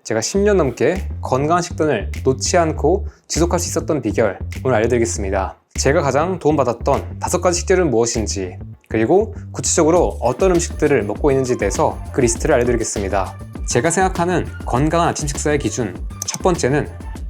제가 10년 넘게 건강한 식단을 놓지 않고 지속할 수 있었던 비결 오늘 알려드리겠습니다. 제가 가장 도움받았던 5가지 식재료는 무엇인지, 그리고 구체적으로 어떤 음식들을 먹고 있는지에 대해서 그 리스트를 알려드리겠습니다. 제가 생각하는 건강한 아침 식사의 기준, 첫 번째는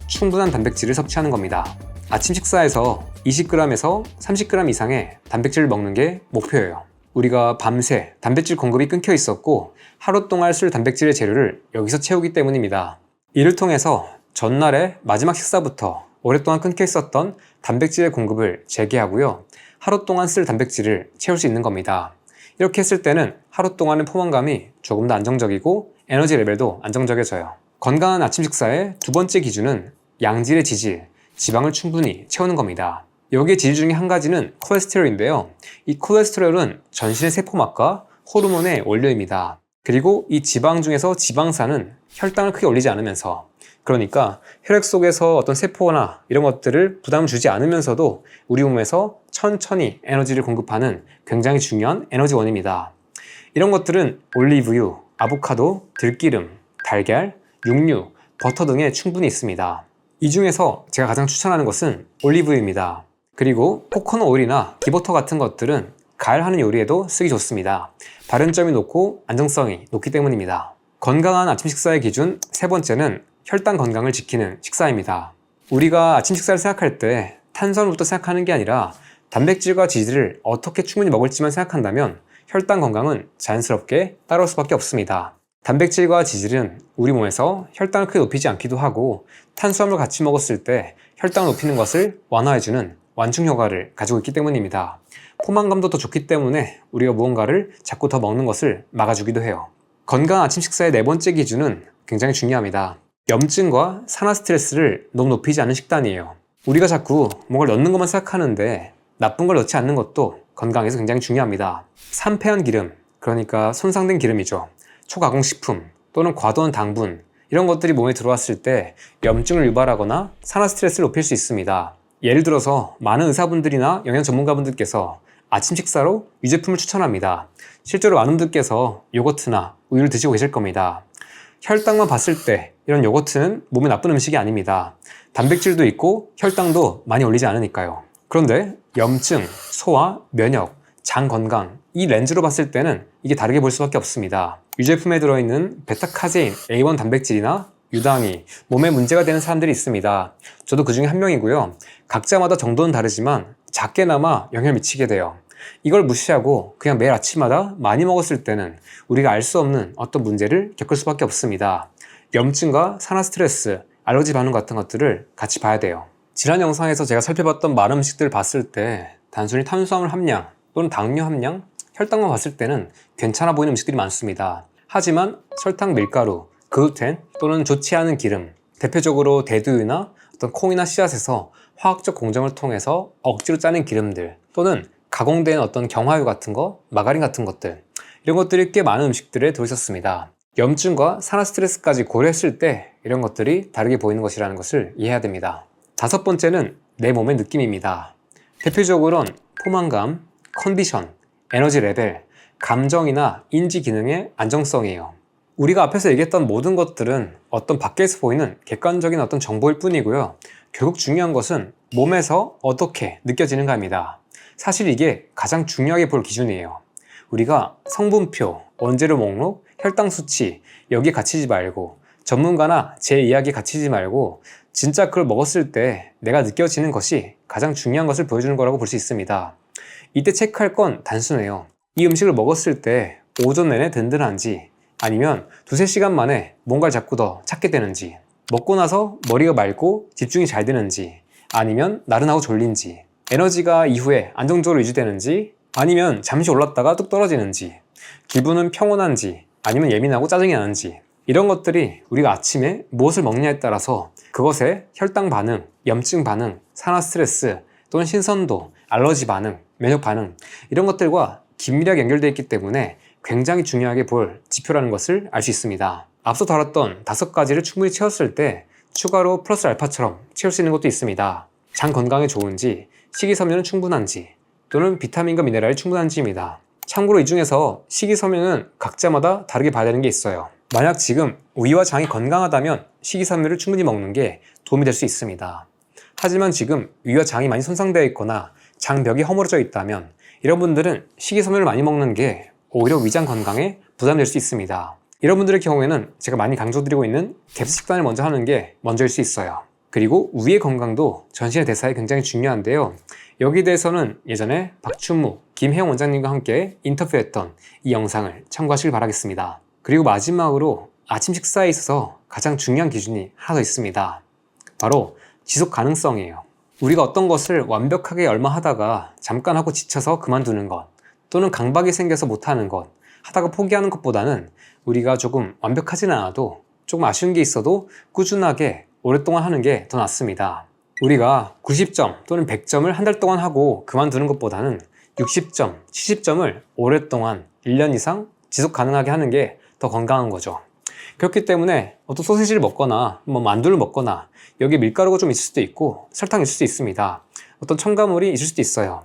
충분한 단백질을 섭취하는 겁니다. 아침 식사에서 20g에서 30g 이상의 단백질을 먹는 게 목표예요. 우리가 밤새 단백질 공급이 끊겨 있었고 하루 동안 쓸 단백질의 재료를 여기서 채우기 때문입니다. 이를 통해서 전날의 마지막 식사부터 오랫동안 끊겨 있었던 단백질의 공급을 재개하고요. 하루 동안 쓸 단백질을 채울 수 있는 겁니다. 이렇게 했을 때는 하루 동안의 포만감이 조금 더 안정적이고 에너지 레벨도 안정적이어져요. 건강한 아침 식사의 두 번째 기준은 양질의 지질, 지방을 충분히 채우는 겁니다. 여기에 지질 중에 한 가지는 콜레스테롤인데요. 이 콜레스테롤은 전신의 세포막과 호르몬의 원료입니다. 그리고 이 지방 중에서 지방산은 혈당을 크게 올리지 않으면서, 그러니까 혈액 속에서 어떤 세포나 이런 것들을 부담을 주지 않으면서도 우리 몸에서 천천히 에너지를 공급하는 굉장히 중요한 에너지원입니다. 이런 것들은 올리브유, 아보카도, 들기름, 달걀, 육류, 버터 등에 충분히 있습니다. 이 중에서 제가 가장 추천하는 것은 올리브유입니다. 그리고 코코넛 오일이나 기버터 같은 것들은 가열하는 요리에도 쓰기 좋습니다. 발연점이 높고 안정성이 높기 때문입니다. 건강한 아침 식사의 기준 세 번째는 혈당 건강을 지키는 식사입니다. 우리가 아침 식사를 생각할 때 탄수화물부터 생각하는 게 아니라 단백질과 지질을 어떻게 충분히 먹을지만 생각한다면 혈당 건강은 자연스럽게 따라올 수밖에 없습니다. 단백질과 지질은 우리 몸에서 혈당을 크게 높이지 않기도 하고 탄수화물 같이 먹었을 때 혈당을 높이는 것을 완화해주는 완충 효과를 가지고 있기 때문입니다. 포만감도 더 좋기 때문에 우리가 무언가를 자꾸 더 먹는 것을 막아주기도 해요. 건강한 아침 식사의 네 번째 기준은 굉장히 중요합니다. 염증과 산화 스트레스를 너무 높이지 않은 식단이에요. 우리가 자꾸 뭔가를 넣는 것만 생각하는데 나쁜 걸 넣지 않는 것도 건강에서 굉장히 중요합니다. 산패한 기름, 그러니까 손상된 기름이죠. 초가공식품 또는 과도한 당분, 이런 것들이 몸에 들어왔을 때 염증을 유발하거나 산화 스트레스를 높일 수 있습니다. 예를 들어서 많은 의사분들이나 영양 전문가분들께서 아침 식사로 유제품을 추천합니다. 실제로 많은 분들께서 요거트나 우유를 드시고 계실 겁니다. 혈당만 봤을 때 이런 요거트는 몸에 나쁜 음식이 아닙니다. 단백질도 있고 혈당도 많이 올리지 않으니까요. 그런데 염증, 소화, 면역, 장 건강, 이 렌즈로 봤을 때는 이게 다르게 볼 수밖에 없습니다. 유제품에 들어있는 베타카제인, A1 단백질이나 유당이 몸에 문제가 되는 사람들이 있습니다. 저도 그 중에 한 명이고요. 각자마다 정도는 다르지만 작게나마 영향을 미치게 돼요. 이걸 무시하고 그냥 매일 아침마다 많이 먹었을 때는 우리가 알 수 없는 어떤 문제를 겪을 수밖에 없습니다. 염증과 산화 스트레스, 알러지 반응 같은 것들을 같이 봐야 돼요. 지난 영상에서 제가 살펴봤던 많은 음식들을 봤을 때 단순히 탄수화물 함량 또는 당류 함량, 혈당만 봤을 때는 괜찮아 보이는 음식들이 많습니다. 하지만 설탕, 밀가루, 글루텐 또는 좋지 않은 기름, 대표적으로 대두유나 어떤 콩이나 씨앗에서 화학적 공정을 통해서 억지로 짜낸 기름들, 또는 가공된 어떤 경화유 같은 거, 마가린 같은 것들, 이런 것들이 꽤 많은 음식들에 들어있었습니다. 염증과 산화 스트레스까지 고려했을 때 이런 것들이 다르게 보이는 것이라는 것을 이해해야 됩니다. 다섯 번째는 내 몸의 느낌입니다. 대표적으로는 포만감, 컨디션, 에너지 레벨, 감정이나 인지 기능의 안정성이에요. 우리가 앞에서 얘기했던 모든 것들은 어떤 밖에서 보이는 객관적인 어떤 정보일 뿐이고요. 결국 중요한 것은 몸에서 어떻게 느껴지는가입니다. 사실 이게 가장 중요하게 볼 기준이에요. 우리가 성분표, 원재료 목록, 혈당 수치 여기에 갇히지 말고 전문가나 제 이야기에 갇히지 말고 진짜 그걸 먹었을 때 내가 느껴지는 것이 가장 중요한 것을 보여주는 거라고 볼 수 있습니다. 이때 체크할 건 단순해요. 이 음식을 먹었을 때 오전 내내 든든한지, 아니면 두세 시간 만에 뭔가를 자꾸 더 찾게 되는지, 먹고 나서 머리가 맑고 집중이 잘 되는지, 아니면 나른하고 졸린지, 에너지가 이후에 안정적으로 유지되는지, 아니면 잠시 올랐다가 뚝 떨어지는지, 기분은 평온한지, 아니면 예민하고 짜증이 나는지, 이런 것들이 우리가 아침에 무엇을 먹느냐에 따라서 그것의 혈당 반응, 염증 반응, 산화 스트레스, 또는 신선도, 알러지 반응, 면역 반응, 이런 것들과 긴밀하게 연결되어 있기 때문에 굉장히 중요하게 볼 지표라는 것을 알 수 있습니다. 앞서 다뤘던 5가지를 충분히 채웠을 때 추가로 플러스 알파처럼 채울 수 있는 것도 있습니다. 장 건강에 좋은지, 식이섬유는 충분한지, 또는 비타민과 미네랄이 충분한지입니다. 참고로 이 중에서 식이섬유는 각자마다 다르게 봐야 되는 게 있어요. 만약 지금 위와 장이 건강하다면 식이섬유를 충분히 먹는 게 도움이 될 수 있습니다. 하지만 지금 위와 장이 많이 손상되어 있거나 장벽이 허물어져 있다면 이런 분들은 식이섬유를 많이 먹는 게 오히려 위장 건강에 부담될 수 있습니다. 이런 분들의 경우에는 제가 많이 강조드리고 있는 갭 식단을 먼저 하는 게 먼저일 수 있어요. 그리고 위의 건강도 전신의 대사에 굉장히 중요한데요. 여기에 대해서는 예전에 박춘무, 김혜영 원장님과 함께 인터뷰했던 이 영상을 참고하시길 바라겠습니다. 그리고 마지막으로 아침 식사에 있어서 가장 중요한 기준이 하나 더 있습니다. 바로 지속 가능성이에요. 우리가 어떤 것을 완벽하게 얼마 하다가 잠깐 하고 지쳐서 그만두는 것, 또는 강박이 생겨서 못하는 것, 하다가 포기하는 것보다는 우리가 조금 완벽하지는 않아도 조금 아쉬운 게 있어도 꾸준하게 오랫동안 하는 게 더 낫습니다. 우리가 90점 또는 100점을 한 달 동안 하고 그만두는 것보다는 60점, 70점을 오랫동안 1년 이상 지속 가능하게 하는 게 더 건강한 거죠. 그렇기 때문에 어떤 소시지를 먹거나 만두를 먹거나 여기에 밀가루가 좀 있을 수도 있고 설탕이 있을 수도 있습니다. 어떤 첨가물이 있을 수도 있어요.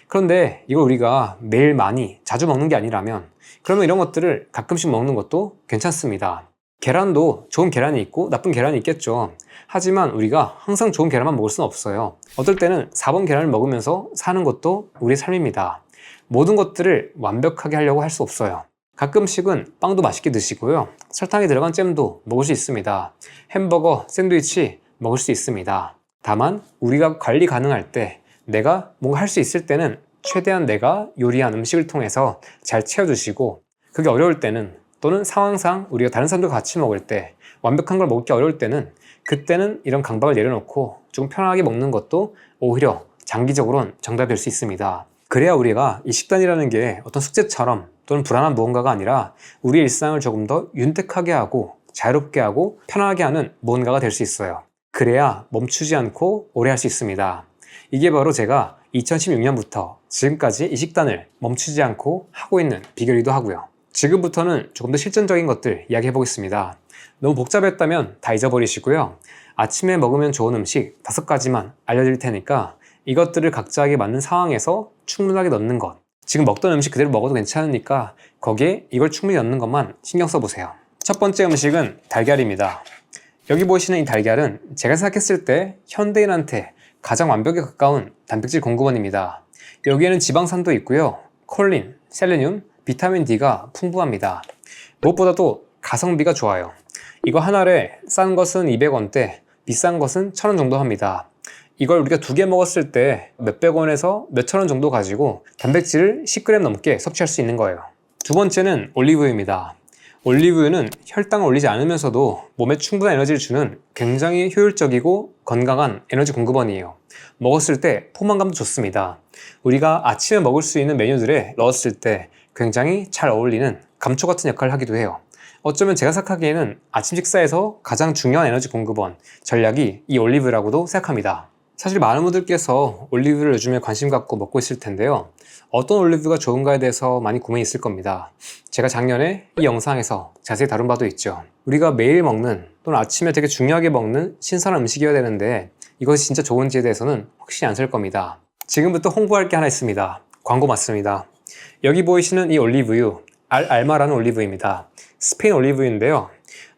그런데 이걸 우리가 매일 많이 자주 먹는 게 아니라면 그러면 이런 것들을 가끔씩 먹는 것도 괜찮습니다. 계란도 좋은 계란이 있고 나쁜 계란이 있겠죠. 하지만 우리가 항상 좋은 계란만 먹을 수는 없어요. 어떨 때는 4번 계란을 먹으면서 사는 것도 우리의 삶입니다. 모든 것들을 완벽하게 하려고 할 수 없어요. 가끔씩은 빵도 맛있게 드시고요. 설탕이 들어간 잼도 먹을 수 있습니다. 햄버거, 샌드위치 먹을 수 있습니다. 다만 우리가 관리 가능할 때 내가 뭔가 할 수 있을 때는 최대한 내가 요리한 음식을 통해서 잘 채워주시고, 그게 어려울 때는 또는 상황상 우리가 다른 사람들과 같이 먹을 때 완벽한 걸 먹기 어려울 때는 그때는 이런 강박을 내려놓고 좀 편하게 먹는 것도 오히려 장기적으로는 정답이 될 수 있습니다. 그래야 우리가 이 식단이라는 게 어떤 숙제처럼 또는 불안한 무언가가 아니라 우리의 일상을 조금 더 윤택하게 하고 자유롭게 하고 편하게 하는 무언가가 될 수 있어요. 그래야 멈추지 않고 오래 할 수 있습니다. 이게 바로 제가 2016년부터 지금까지 이 식단을 멈추지 않고 하고 있는 비결이기도 하고요. 지금부터는 조금 더 실전적인 것들 이야기해 보겠습니다. 너무 복잡했다면 다 잊어버리시고요. 아침에 먹으면 좋은 음식 5가지만 알려드릴 테니까 이것들을 각자에게 맞는 상황에서 충분하게 넣는 것, 지금 먹던 음식 그대로 먹어도 괜찮으니까 거기에 이걸 충분히 넣는 것만 신경 써보세요. 첫 번째 음식은 달걀입니다. 여기 보시는 이 달걀은 제가 생각했을 때 현대인한테 가장 완벽에 가까운 단백질 공급원입니다. 여기에는 지방산도 있고요. 콜린, 셀레늄, 비타민 D가 풍부합니다. 무엇보다도 가성비가 좋아요. 이거 한 알에 싼 것은 200원대, 비싼 것은 1000원 정도 합니다. 이걸 우리가 2개 먹었을 때 몇백 원에서 몇천 원 정도 가지고 단백질을 10g 넘게 섭취할 수 있는 거예요. 두 번째는 올리브유입니다. 올리브유는 혈당을 올리지 않으면서도 몸에 충분한 에너지를 주는 굉장히 효율적이고 건강한 에너지 공급원이에요. 먹었을 때 포만감도 좋습니다. 우리가 아침에 먹을 수 있는 메뉴들에 넣었을 때 굉장히 잘 어울리는 감초 같은 역할을 하기도 해요. 어쩌면 제가 생각하기에는 아침 식사에서 가장 중요한 에너지 공급원 전략이 이 올리브유라고도 생각합니다. 사실 많은 분들께서 올리브유를 요즘에 관심 갖고 먹고 있을 텐데요. 어떤 올리브유가 좋은가에 대해서 많이 고민이 있을 겁니다. 제가 작년에 이 영상에서 자세히 다룬 바도 있죠. 우리가 매일 먹는 또는 아침에 되게 중요하게 먹는 신선한 음식이어야 되는데 이것이 진짜 좋은지에 대해서는 확신이 안 설 겁니다. 지금부터 홍보할 게 하나 있습니다. 광고 맞습니다. 여기 보이시는 이 올리브유, 알마라는 올리브유입니다. 스페인 올리브유인데요.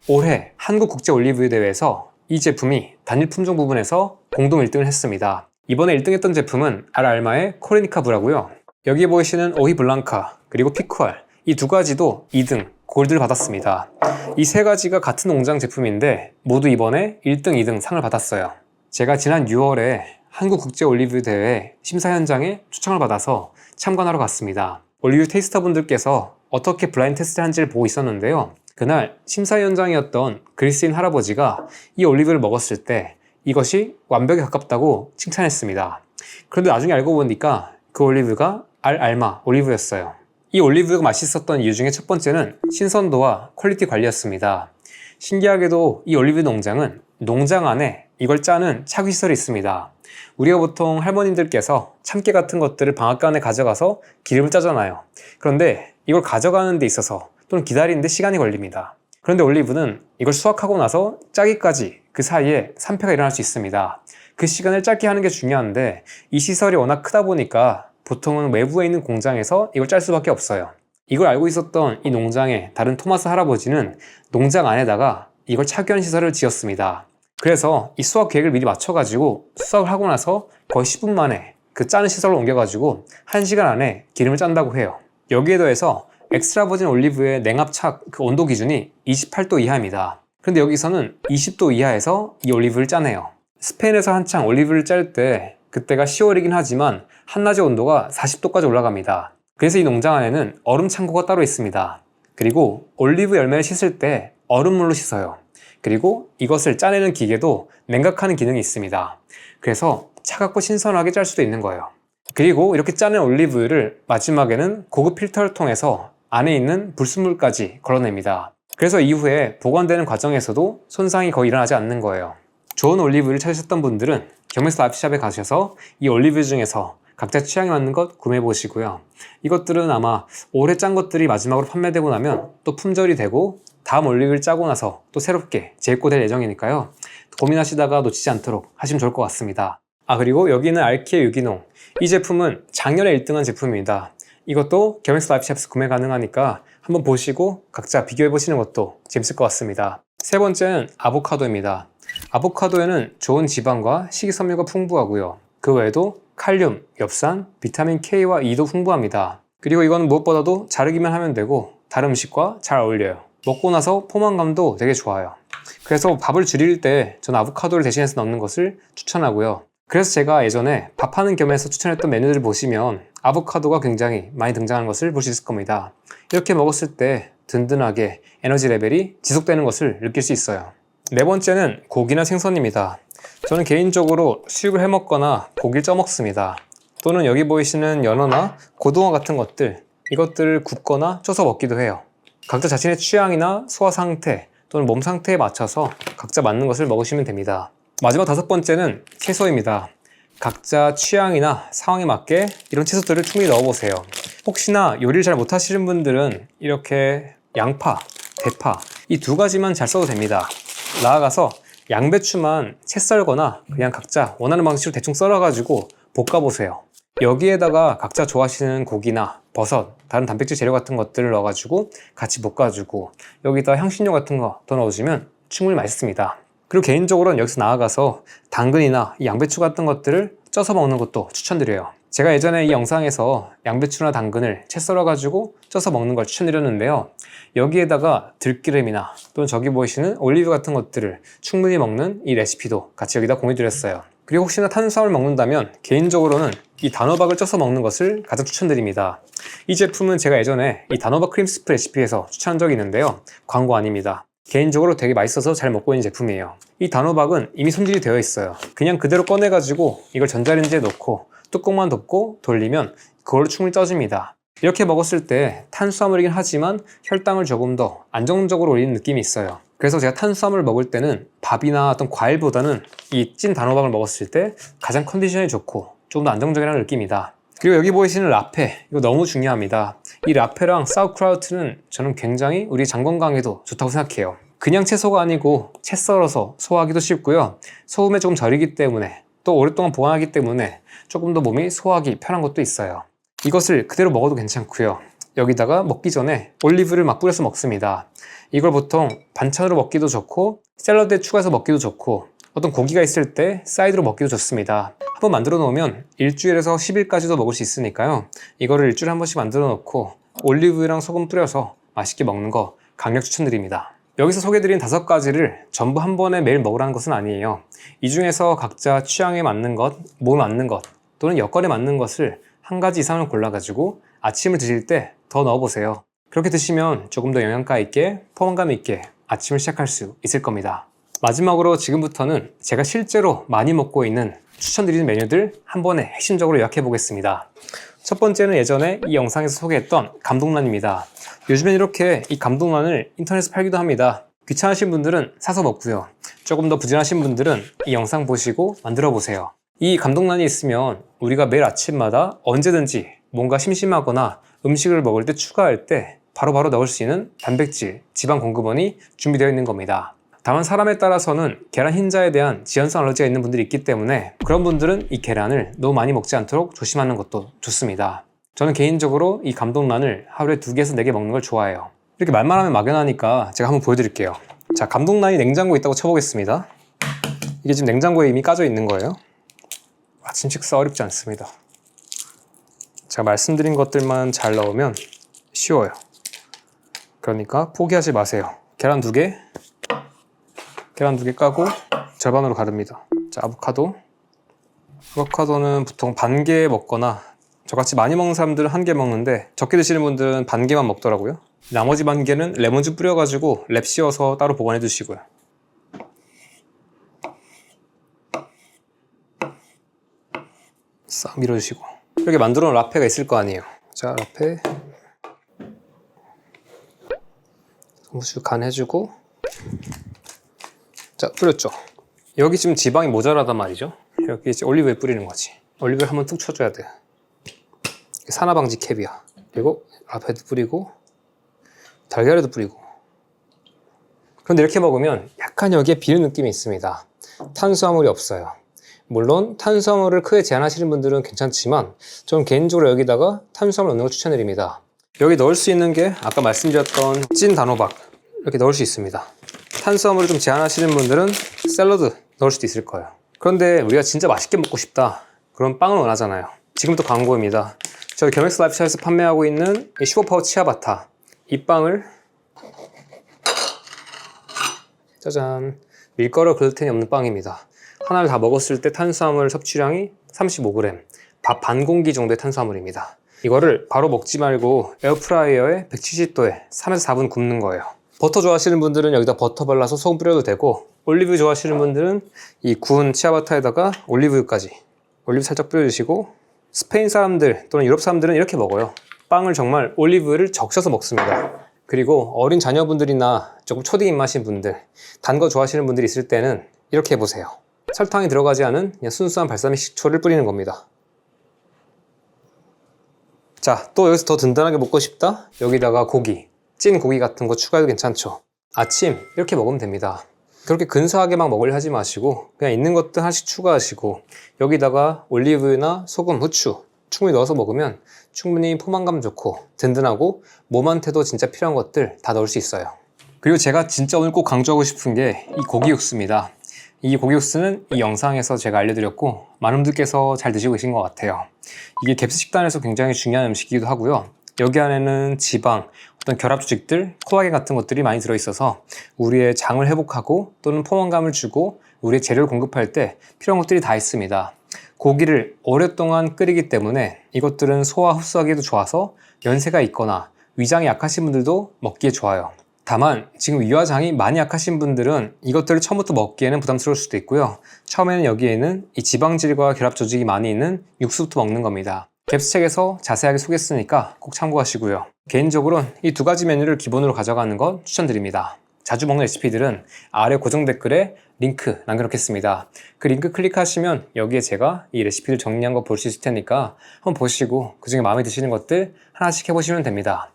올해 한국국제올리브유 대회에서 이 제품이 단일 품종 부분에서 공동 1등을 했습니다. 이번에 1등 했던 제품은 알마의 코르니카 브라고요. 여기 보이시는 오히 블랑카 그리고 피쿠알, 이 2가지도 2등 골드를 받았습니다. 이 3가지가 같은 농장 제품인데 모두 이번에 1등, 2등 상을 받았어요. 제가 지난 6월에 한국국제올리브유 대회 심사 현장에 초청을 받아서 참관하러 갔습니다. 올리브유 테이스터 분들께서 어떻게 블라인드 테스트를 한지를 보고 있었는데요. 그날 심사위원장이었던 그리스인 할아버지가 이 올리브를 먹었을 때 이것이 완벽에 가깝다고 칭찬했습니다. 그런데 나중에 알고 보니까 그 올리브가 알마 올리브였어요. 이 올리브가 맛있었던 이유 중에 첫 번째는 신선도와 퀄리티 관리였습니다. 신기하게도 이 올리브 농장은 농장 안에 이걸 짜는 차기시설이 있습니다. 우리가 보통 할머님들께서 참깨 같은 것들을 방앗간에 가져가서 기름을 짜잖아요. 그런데 이걸 가져가는 데 있어서 또는 기다리는데 시간이 걸립니다. 그런데 올리브는 이걸 수확하고 나서 짜기까지 그 사이에 산패가 일어날 수 있습니다. 그 시간을 짧게 하는 게 중요한데 이 시설이 워낙 크다 보니까 보통은 외부에 있는 공장에서 이걸 짤 수밖에 없어요. 이걸 알고 있었던 이 농장의 다른 토마스 할아버지는 농장 안에다가 이걸 착유하는 시설을 지었습니다. 그래서 이 수확 계획을 미리 맞춰가지고 수확을 하고 나서 거의 10분 만에 그 짜는 시설로 옮겨가지고 1시간 안에 기름을 짠다고 해요. 여기에 더해서 엑스트라 버진 올리브의 냉압착 그 온도 기준이 28도 이하입니다. 그런데 여기서는 20도 이하에서 이 올리브를 짜네요. 스페인에서 한창 올리브를 짤 때 그때가 10월이긴 하지만 한낮의 온도가 40도까지 올라갑니다. 그래서 이 농장 안에는 얼음 창고가 따로 있습니다. 그리고 올리브 열매를 씻을 때 얼음물로 씻어요. 그리고 이것을 짜내는 기계도 냉각하는 기능이 있습니다. 그래서 차갑고 신선하게 짤 수도 있는 거예요. 그리고 이렇게 짜낸 올리브유를 마지막에는 고급 필터를 통해서 안에 있는 불순물까지 걸러냅니다. 그래서 이후에 보관되는 과정에서도 손상이 거의 일어나지 않는 거예요. 좋은 올리브유를 찾으셨던 분들은 경맥스 라이프샵에 가셔서 이 올리브유 중에서 각자 취향에 맞는 것 구매해 보시고요. 이것들은 아마 오래 짠 것들이 마지막으로 판매되고 나면 또 품절이 되고 다음 올리브를 짜고 나서 또 새롭게 재입고될 예정이니까요. 고민하시다가 놓치지 않도록 하시면 좋을 것 같습니다. 그리고 여기는 알키의 유기농. 이 제품은 작년에 1등한 제품입니다. 이것도 경맥스 라이프샵에서 구매 가능하니까 한번 보시고 각자 비교해 보시는 것도 재밌을 것 같습니다. 세 번째는 아보카도입니다. 아보카도에는 좋은 지방과 식이섬유가 풍부하고요. 그 외에도 칼륨, 엽산, 비타민 K와 E도 풍부합니다. 그리고 이건 무엇보다도 자르기만 하면 되고 다른 음식과 잘 어울려요. 먹고 나서 포만감도 되게 좋아요. 그래서 밥을 줄일 때 저는 아보카도를 대신해서 넣는 것을 추천하고요. 그래서 제가 예전에 밥하는 겸해서 추천했던 메뉴들을 보시면 아보카도가 굉장히 많이 등장하는 것을 볼 수 있을 겁니다. 이렇게 먹었을 때 든든하게 에너지 레벨이 지속되는 것을 느낄 수 있어요. 네 번째는 고기나 생선입니다. 저는 개인적으로 수육을 해먹거나 고기를 쪄먹습니다. 또는 여기 보이시는 연어나 고등어 같은 것들, 이것들을 굽거나 쪄서 먹기도 해요. 각자 자신의 취향이나 소화 상태 또는 몸 상태에 맞춰서 각자 맞는 것을 먹으시면 됩니다. 마지막 다섯 번째는 채소입니다. 각자 취향이나 상황에 맞게 이런 채소들을 충분히 넣어보세요. 혹시나 요리를 잘 못하시는 분들은 이렇게 양파, 대파 이 두 가지만 잘 써도 됩니다. 나아가서 양배추만 채 썰거나 그냥 각자 원하는 방식으로 대충 썰어가지고 볶아보세요. 여기에다가 각자 좋아하시는 고기나 버섯, 다른 단백질 재료 같은 것들을 넣어가지고 같이 볶아주고 여기다 향신료 같은 거 더 넣어주면 충분히 맛있습니다. 그리고 개인적으로는 여기서 나아가서 당근이나 이 양배추 같은 것들을 쪄서 먹는 것도 추천드려요. 제가 예전에 이 영상에서 양배추나 당근을 채 썰어가지고 쪄서 먹는 걸 추천드렸는데요. 여기에다가 들기름이나 또는 저기 보이시는 올리브 같은 것들을 충분히 먹는 이 레시피도 같이 여기다 공유드렸어요. 그리고 혹시나 탄수화물 먹는다면 개인적으로는 이 단호박을 쪄서 먹는 것을 가장 추천드립니다. 이 제품은 제가 예전에 이 단호박 크림스프 레시피에서 추천한 적이 있는데요. 광고 아닙니다. 개인적으로 되게 맛있어서 잘 먹고 있는 제품이에요. 이 단호박은 이미 손질이 되어 있어요. 그냥 그대로 꺼내가지고 이걸 전자레인지에 넣고 뚜껑만 덮고 돌리면 그걸로 충분히 쪄집니다. 이렇게 먹었을 때 탄수화물이긴 하지만 혈당을 조금 더 안정적으로 올리는 느낌이 있어요. 그래서 제가 탄수화물을 먹을 때는 밥이나 어떤 과일보다는 이 찐 단호박을 먹었을 때 가장 컨디션이 좋고 좀 더 안정적이라는 느낌이다. 그리고 여기 보이시는 라페, 이거 너무 중요합니다. 이 라페랑 사우크라우트는 저는 굉장히 우리 장 건강에도 좋다고 생각해요. 그냥 채소가 아니고 채 썰어서 소화하기도 쉽고요. 소금에 조금 절이기 때문에 또 오랫동안 보관하기 때문에 조금 더 몸이 소화하기 편한 것도 있어요. 이것을 그대로 먹어도 괜찮고요. 여기다가 먹기 전에 올리브를 막 뿌려서 먹습니다. 이걸 보통 반찬으로 먹기도 좋고 샐러드에 추가해서 먹기도 좋고 어떤 고기가 있을 때 사이드로 먹기도 좋습니다. 한번 만들어 놓으면 일주일에서 10일까지도 먹을 수 있으니까요. 이거를 일주일에 한 번씩 만들어 놓고 올리브유랑 소금 뿌려서 맛있게 먹는 거 강력 추천드립니다. 여기서 소개해드린 5가지를 전부 한 번에 매일 먹으라는 것은 아니에요. 이 중에서 각자 취향에 맞는 것, 몸에 맞는 것 또는 여건에 맞는 것을 한 가지 이상을 골라가지고 아침을 드실 때 더 넣어보세요. 그렇게 드시면 조금 더 영양가 있게 포만감 있게 아침을 시작할 수 있을 겁니다. 마지막으로 지금부터는 제가 실제로 많이 먹고 있는 추천드리는 메뉴들 한 번에 핵심적으로 요약해 보겠습니다. 첫 번째는 예전에 이 영상에서 소개했던 감동란입니다. 요즘엔 이렇게 이 감동란을 인터넷에서 팔기도 합니다. 귀찮으신 분들은 사서 먹고요. 조금 더 부진하신 분들은 이 영상 보시고 만들어 보세요. 이 감동란이 있으면 우리가 매일 아침마다 언제든지 뭔가 심심하거나 음식을 먹을 때 추가할 때 바로바로 넣을 수 있는 단백질, 지방 공급원이 준비되어 있는 겁니다. 다만 사람에 따라서는 계란 흰자에 대한 지연성 알러지가 있는 분들이 있기 때문에 그런 분들은 이 계란을 너무 많이 먹지 않도록 조심하는 것도 좋습니다. 저는 개인적으로 이 감동란을 하루에 2개에서 4개 먹는 걸 좋아해요. 이렇게 말만 하면 막연하니까 제가 한번 보여드릴게요. 자, 감동란이 냉장고에 있다고 쳐보겠습니다. 이게 지금 냉장고에 이미 까져 있는 거예요. 아침 식사 어렵지 않습니다. 제가 말씀드린 것들만 잘 넣으면 쉬워요. 그러니까 포기하지 마세요. 계란 2개 까고 절반으로 가릅니다. 자, 아보카도는 보통 반 개 먹거나 저같이 많이 먹는 사람들은 1개 먹는데 적게 드시는 분들은 반 개만 먹더라고요. 나머지 반 개는 레몬즙 뿌려가지고 랩 씌워서 따로 보관해 두시고요. 싹 밀어주시고, 이렇게 만들어 놓은 라페가 있을 거 아니에요. 자, 라페 후추 간 해주고, 자, 뿌렸죠. 여기 지금 지방이 모자라단 말이죠. 여기 이제 올리브유 뿌리는 거지. 올리브유 한번 툭 쳐줘야 돼. 산화방지 캡이야. 그리고 라페도 뿌리고 달걀에도 뿌리고. 그런데 이렇게 먹으면 약간 여기에 비린 느낌이 있습니다. 탄수화물이 없어요. 물론 탄수화물을 크게 제한하시는 분들은 괜찮지만 저는 개인적으로 여기다가 탄수화물 넣는 걸 추천드립니다. 여기 넣을 수 있는 게 아까 말씀드렸던 찐 단호박 이렇게 넣을 수 있습니다. 탄수화물을 좀 제한하시는 분들은 샐러드 넣을 수도 있을 거예요. 그런데 우리가 진짜 맛있게 먹고 싶다, 그럼 빵을 원하잖아요. 지금부터 광고입니다. 저희 겸엑스 라이프스타일에서 판매하고 있는 슈퍼파워 치아바타, 이 빵을 짜잔, 밀가루 글루텐이 없는 빵입니다. 하나를 다 먹었을 때 탄수화물 섭취량이 35g, 밥 반 공기 정도의 탄수화물입니다. 이거를 바로 먹지 말고 에어프라이어에 170도에 3에서 4분 굽는 거예요. 버터 좋아하시는 분들은 여기다 버터 발라서 소금 뿌려도 되고, 올리브유 좋아하시는 분들은 이 구운 치아바타에다가 올리브유까지, 올리브 살짝 뿌려주시고, 스페인 사람들 또는 유럽 사람들은 이렇게 먹어요. 빵을 정말 올리브유를 적셔서 먹습니다. 그리고 어린 자녀분들이나 조금 초딩 입맛인 분들, 단 거 좋아하시는 분들이 있을 때는 이렇게 해보세요. 설탕이 들어가지 않은 그냥 순수한 발사믹 식초를 뿌리는 겁니다. 자, 또 여기서 더 든든하게 먹고 싶다? 여기다가 고기, 찐 고기 같은 거 추가해도 괜찮죠. 아침 이렇게 먹으면 됩니다. 그렇게 근사하게 막 먹으려 하지 마시고 그냥 있는 것들 하나씩 추가하시고, 여기다가 올리브유나 소금, 후추 충분히 넣어서 먹으면 충분히 포만감 좋고 든든하고 몸한테도 진짜 필요한 것들 다 넣을 수 있어요. 그리고 제가 진짜 오늘 꼭 강조하고 싶은 게 이 고기 육수입니다. 이 고기 육수는 이 영상에서 제가 알려드렸고 많은 분들께서 잘 드시고 계신 것 같아요. 이게 갭스 식단에서 굉장히 중요한 음식이기도 하고요. 여기 안에는 지방, 어떤 결합 조직들, 콜라겐 같은 것들이 많이 들어있어서 우리의 장을 회복하고 또는 포만감을 주고 우리의 재료를 공급할 때 필요한 것들이 다 있습니다. 고기를 오랫동안 끓이기 때문에 이것들은 소화 흡수하기도 좋아서 연세가 있거나 위장이 약하신 분들도 먹기에 좋아요. 다만 지금 위와 장이 많이 약하신 분들은 이것들을 처음부터 먹기에는 부담스러울 수도 있고요. 처음에는 여기에는 이 지방질과 결합 조직이 많이 있는 육수부터 먹는 겁니다. 갭스 책에서 자세하게 소개했으니까 꼭 참고하시고요. 개인적으로는 이 2가지 메뉴를 기본으로 가져가는 건 추천드립니다. 자주 먹는 레시피들은 아래 고정 댓글에 링크 남겨놓겠습니다. 그 링크 클릭하시면 여기에 제가 이 레시피를 정리한 거 볼 수 있을 테니까 한번 보시고 그중에 마음에 드시는 것들 하나씩 해보시면 됩니다.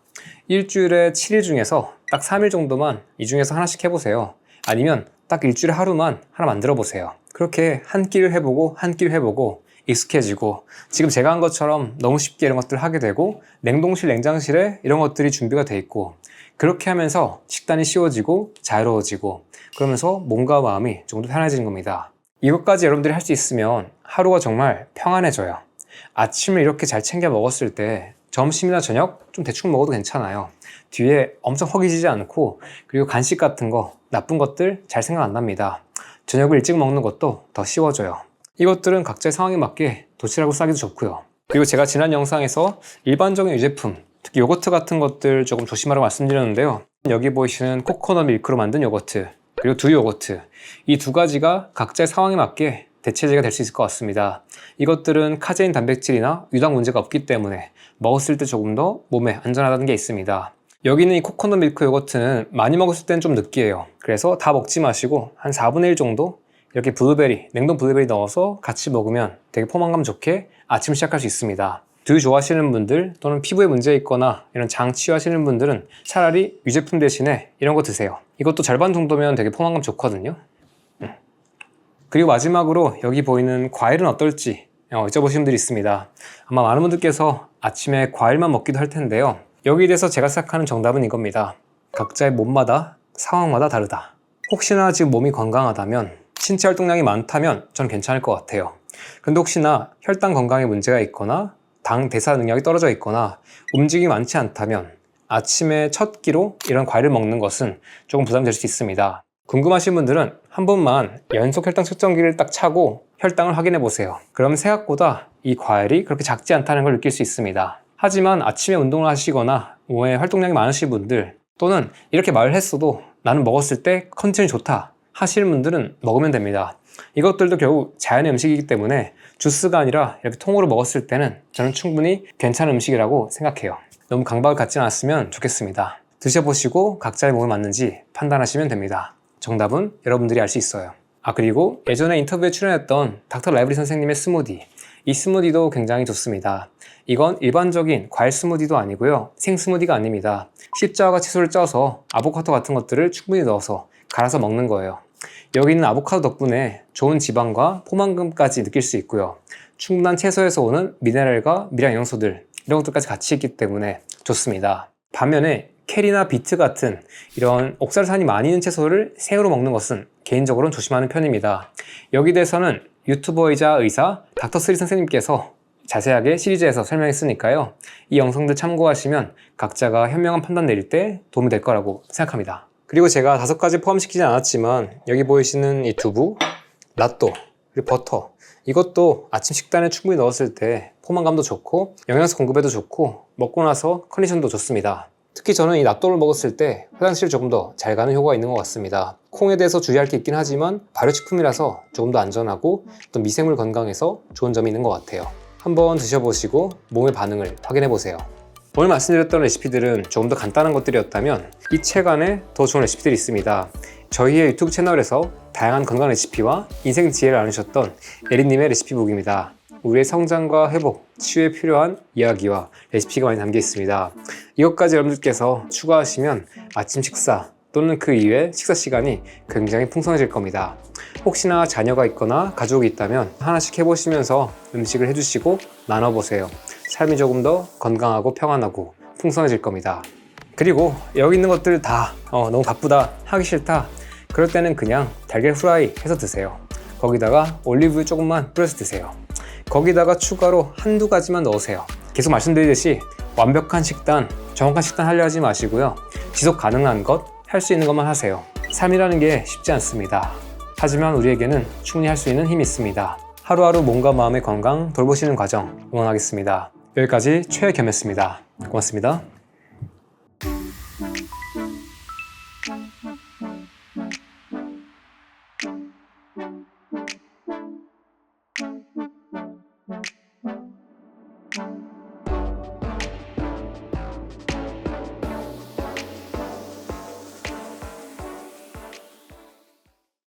일주일에 7일 중에서 딱 3일 정도만 이 중에서 하나씩 해보세요. 아니면 딱 일주일에 하루만 하나 만들어 보세요. 그렇게 한 끼를 해보고 한 끼를 해보고 익숙해지고, 지금 제가 한 것처럼 너무 쉽게 이런 것들을 하게 되고 냉동실, 냉장실에 이런 것들이 준비가 돼 있고, 그렇게 하면서 식단이 쉬워지고 자유로워지고 그러면서 몸과 마음이 조금 더 편해지는 겁니다. 이것까지 여러분들이 할 수 있으면 하루가 정말 평안해져요. 아침을 이렇게 잘 챙겨 먹었을 때 점심이나 저녁 좀 대충 먹어도 괜찮아요. 뒤에 엄청 허기지지 않고, 그리고 간식 같은 거, 나쁜 것들 잘 생각 안 납니다. 저녁을 일찍 먹는 것도 더 쉬워져요. 이것들은 각자의 상황에 맞게 도시락으로 싸기도 좋고요. 그리고 제가 지난 영상에서 일반적인 유제품, 특히 요거트 같은 것들 조금 조심하라고 말씀드렸는데요. 여기 보이시는 코코넛 밀크로 만든 요거트, 그리고 두유 요거트, 이 2가지가 각자의 상황에 맞게 대체제가 될 수 있을 것 같습니다. 이것들은 카제인 단백질이나 유당 문제가 없기 때문에 먹었을 때 조금 더 몸에 안전하다는 게 있습니다. 여기는 이 코코넛 밀크 요거트는 많이 먹었을 때는 좀 느끼해요. 그래서 다 먹지 마시고 한 4분의 1 정도 이렇게 블루베리, 냉동 블루베리 넣어서 같이 먹으면 되게 포만감 좋게 아침 시작할 수 있습니다. 두유 좋아하시는 분들 또는 피부에 문제 있거나 이런 장 치유하시는 분들은 차라리 유제품 대신에 이런 거 드세요. 이것도 절반 정도면 되게 포만감 좋거든요. 그리고 마지막으로 여기 보이는 과일은 어떨지 여쭤보신 분들이 있습니다. 아마 많은 분들께서 아침에 과일만 먹기도 할 텐데요. 여기에 대해서 제가 생각하는 정답은 이겁니다. 각자의 몸마다 상황마다 다르다. 혹시나 지금 몸이 건강하다면, 신체 활동량이 많다면 전 괜찮을 것 같아요. 근데 혹시나 혈당 건강에 문제가 있거나 당 대사 능력이 떨어져 있거나 움직임이 많지 않다면 아침에 첫 끼로 이런 과일을 먹는 것은 조금 부담이 될 수 있습니다. 궁금하신 분들은 한 번만 연속 혈당 측정기를 딱 차고 혈당을 확인해 보세요. 그럼 생각보다 이 과일이 그렇게 작지 않다는 걸 느낄 수 있습니다. 하지만 아침에 운동을 하시거나 몸에 활동량이 많으신 분들, 또는 이렇게 말을 했어도 나는 먹었을 때 컨디션이 좋다 하시는 분들은 먹으면 됩니다. 이것들도 결국 자연의 음식이기 때문에 주스가 아니라 이렇게 통으로 먹었을 때는 저는 충분히 괜찮은 음식이라고 생각해요. 너무 강박을 갖지 않았으면 좋겠습니다. 드셔보시고 각자의 몸에 맞는지 판단하시면 됩니다. 정답은 여러분들이 알 수 있어요. 그리고 예전에 인터뷰에 출연했던 닥터 라이브리 선생님의 스무디, 이 스무디도 굉장히 좋습니다. 이건 일반적인 과일 스무디도 아니고요, 생 스무디가 아닙니다. 십자가 채소를 쪄서 아보카도 같은 것들을 충분히 넣어서 갈아서 먹는 거예요. 여기 있는 아보카도 덕분에 좋은 지방과 포만감까지 느낄 수 있고요, 충분한 채소에서 오는 미네랄과 미량 영양소들, 이런 것들까지 같이 있기 때문에 좋습니다. 반면에 캐리나 비트 같은 이런 옥살산이 많이 있는 채소를 생으로 먹는 것은 개인적으로는 조심하는 편입니다. 여기 대해서는 유튜버이자 의사 닥터 스리 선생님께서 자세하게 시리즈에서 설명했으니까요, 이 영상들 참고하시면 각자가 현명한 판단 내릴 때 도움이 될 거라고 생각합니다. 그리고 제가 5가지 포함시키지 않았지만 여기 보이시는 이 두부, 낫또, 그리고 버터, 이것도 아침 식단에 충분히 넣었을 때 포만감도 좋고 영양소 공급에도 좋고 먹고 나서 컨디션도 좋습니다. 특히 저는 이 낫또를 먹었을 때 화장실 조금 더 잘 가는 효과가 있는 것 같습니다. 콩에 대해서 주의할 게 있긴 하지만 발효식품이라서 조금 더 안전하고 또 미생물 건강에서 좋은 점이 있는 것 같아요. 한번 드셔보시고 몸의 반응을 확인해보세요. 오늘 말씀드렸던 레시피들은 조금 더 간단한 것들이었다면 이 책 안에 더 좋은 레시피들이 있습니다. 저희의 유튜브 채널에서 다양한 건강 레시피와 인생 지혜를 나누셨던 에린님의 레시피북입니다. 우리의 성장과 회복, 치유에 필요한 이야기와 레시피가 많이 담겨 있습니다. 이것까지 여러분들께서 추가하시면 아침 식사 또는 그 이외의 식사 시간이 굉장히 풍성해질 겁니다. 혹시나 자녀가 있거나 가족이 있다면 하나씩 해보시면서 음식을 해주시고 나눠보세요. 삶이 조금 더 건강하고 평안하고 풍성해질 겁니다. 그리고 여기 있는 것들 다 너무 바쁘다, 하기 싫다, 그럴 때는 그냥 달걀 후라이 해서 드세요. 거기다가 올리브유 조금만 뿌려서 드세요. 거기다가 추가로 한두 가지만 넣으세요. 계속 말씀드리듯이 완벽한 식단, 정확한 식단 하려 하지 마시고요, 지속 가능한 것, 할 수 있는 것만 하세요. 삶이라는 게 쉽지 않습니다. 하지만 우리에게는 충분히 할 수 있는 힘이 있습니다. 하루하루 몸과 마음의 건강 돌보시는 과정 응원하겠습니다. 여기까지 최겸이었습니다. 고맙습니다.